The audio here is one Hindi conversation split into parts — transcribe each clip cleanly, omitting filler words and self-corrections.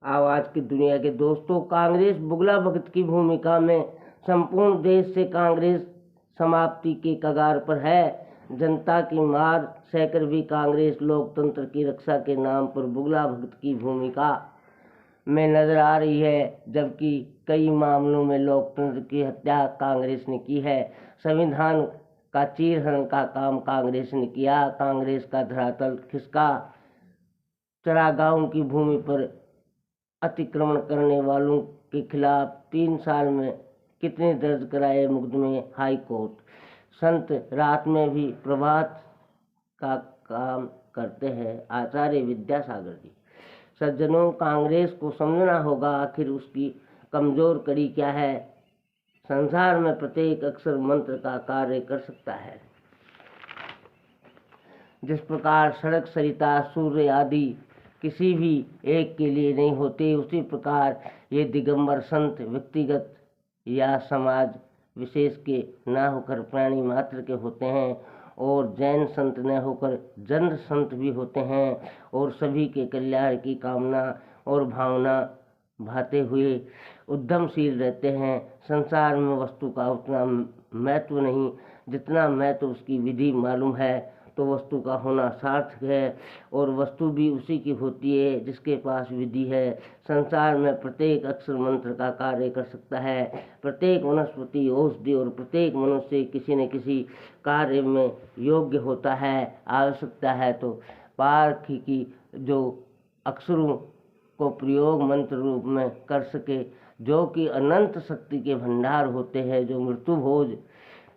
आवाज की दुनिया के दोस्तों, कांग्रेस बुगला भगत की भूमिका में संपूर्ण देश से कांग्रेस समाप्ति के कगार पर है। जनता की मार सहकर भी कांग्रेस लोकतंत्र की रक्षा के नाम पर बुगला भगत की भूमिका में नजर आ रही है, जबकि कई मामलों में लोकतंत्र की हत्या कांग्रेस ने की है। संविधान का चीरहरण का काम कांग्रेस ने किया। कांग्रेस का धरातल खिसका। चरागाहों की भूमि पर अतिक्रमण करने वालों के खिलाफ 3 साल में कितने दर्ज कराए मुकदमे हाई कोर्ट। संत रात में भी प्रभात का काम करते हैं आचार्य विद्यासागर जी। सज्जनों, कांग्रेस को समझना होगा आखिर उसकी कमजोर कड़ी क्या है। संसार में प्रत्येक अक्षर मंत्र का कार्य कर सकता है। जिस प्रकार सड़क, सरिता, सूर्य आदि किसी भी एक के लिए नहीं होते, उसी प्रकार ये दिगंबर संत व्यक्तिगत या समाज विशेष के न होकर प्राणी मात्र के होते हैं, और जैन संत न होकर जन संत भी होते हैं, और सभी के कल्याण की कामना और भावना भाते हुए उद्यमशील रहते हैं। संसार में वस्तु का उतना महत्व नहीं जितना महत्व उसकी विधि मालूम है, तो वस्तु का होना सार्थक है, और वस्तु भी उसी की होती है जिसके पास विधि है। संसार में प्रत्येक अक्षर मंत्र का कार्य कर सकता है। प्रत्येक वनस्पति औषधि और प्रत्येक मनुष्य किसी न किसी कार्य में योग्य होता है। आवश्यकता है तो पार्थ की जो अक्षरों को प्रयोग मंत्र रूप में कर सके, जो कि अनंत शक्ति के भंडार होते हैं, जो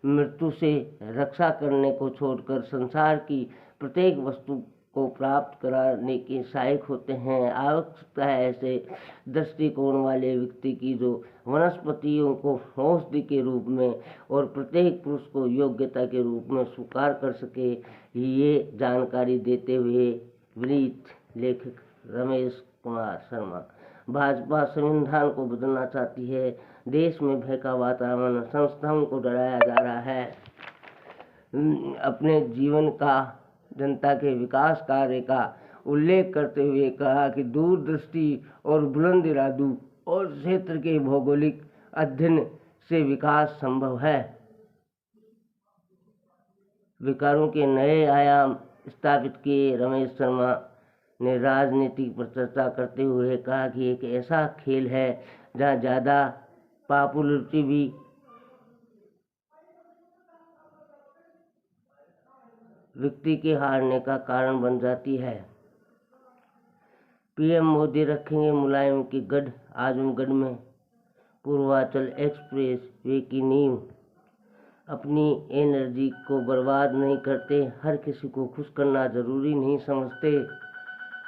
मृत्यु से रक्षा करने को छोड़कर संसार की प्रत्येक वस्तु को प्राप्त कराने के सहायक होते हैं। आवश्यकता है ऐसे दृष्टिकोण वाले व्यक्ति की जो वनस्पतियों को औषधि के रूप में और प्रत्येक पुरुष को योग्यता के रूप में स्वीकार कर सके। ये जानकारी देते हुए वृत्त लेखक रमेश कुमार शर्मा। भाजपा संविधान को बदलना चाहती है। देश में भय का वातावरण, संस्थाओं को डराया जा रहा है। अपने जीवन का जनता के विकास कार्य का उल्लेख करते हुए कहा कि दूरदृष्टि और बुलंद इरादों और क्षेत्र के भौगोलिक अध्ययन से विकास संभव है। विकारों के नए आयाम स्थापित किए। रमेश शर्मा ने राजनीति पर चर्चा करते हुए कहा कि एक ऐसा खेल है जहाँ ज़्यादा पॉपुलरिटी भी व्यक्ति के हारने का कारण बन जाती है। पीएम मोदी रखेंगे मुलायम की गढ़। आजमगढ़ में पूर्वांचल एक्सप्रेस वे की नींव। अपनी एनर्जी को बर्बाद नहीं करते, हर किसी को खुश करना जरूरी नहीं समझते,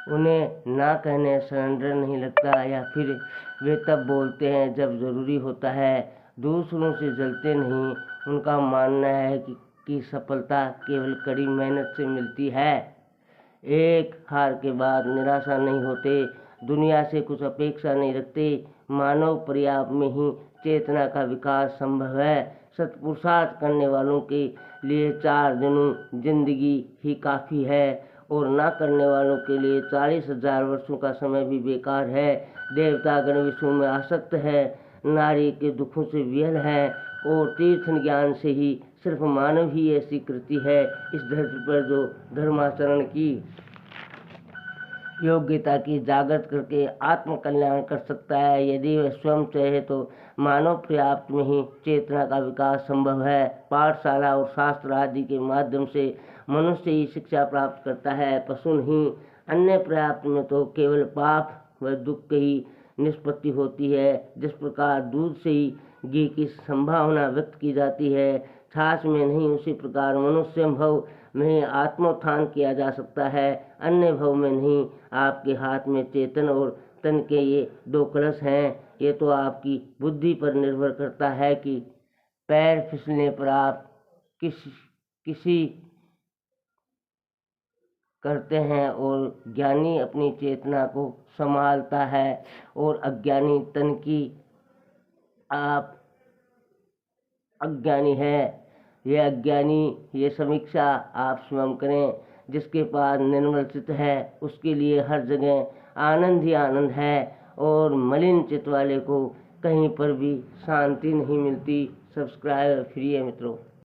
उन्हें ना कहने सरेंडर नहीं लगता, या फिर वे तब बोलते हैं जब ज़रूरी होता है। दूसरों से जलते नहीं। उनका मानना है कि सफलता केवल कड़ी मेहनत से मिलती है। एक हार के बाद निराशा नहीं होते, दुनिया से कुछ अपेक्षा नहीं रखते। मानव पर्याप्त में ही चेतना का विकास संभव है। सत्पुरुषार्थ करने वालों के लिए 4 दिनों जिंदगी ही काफ़ी है, और ना करने वालों के लिए 40,000 वर्षों का समय भी बेकार है। देवतागण विश्व में आसक्त है, नारी के दुखों से विहल है, और तीर्थ ज्ञान से ही सिर्फ मानव ही ऐसी कृति है इस धरती पर जो धर्माचरण की योग्यता की जागृत करके आत्म कल्याण कर सकता है। यदि वह स्वयं चाहे तो मानव पर्याप्त में ही चेतना का विकास संभव है। पाठशाला और शास्त्र आदि के माध्यम से मनुष्य ही शिक्षा प्राप्त करता है, पशु नहीं। अन्य पर्याप्त में तो केवल पाप व दुख ही निष्पत्ति होती है। जिस प्रकार दूध से ही घी की संभावना व्यक्त की जाती है, छाछ में नहीं, उसी प्रकार मनुष्य भव में आत्मोत्थान किया जा सकता है, अन्य भव में नहीं। आपके हाथ में चेतन और तन के ये 2 कलश हैं। ये तो आपकी बुद्धि पर निर्भर करता है कि पैर फिसलने पर आप किसी करते हैं, और ज्ञानी अपनी चेतना को संभालता है, और अज्ञानी तन की आप अज्ञानी है। ये अज्ञानी, ये समीक्षा आप स्वयं करें। जिसके पास निर्मल चित्त है उसके लिए हर जगह आनंद ही आनंद है, और मलिन चित्त वाले को कहीं पर भी शांति नहीं मिलती। सब्सक्राइब फ्री है मित्रों।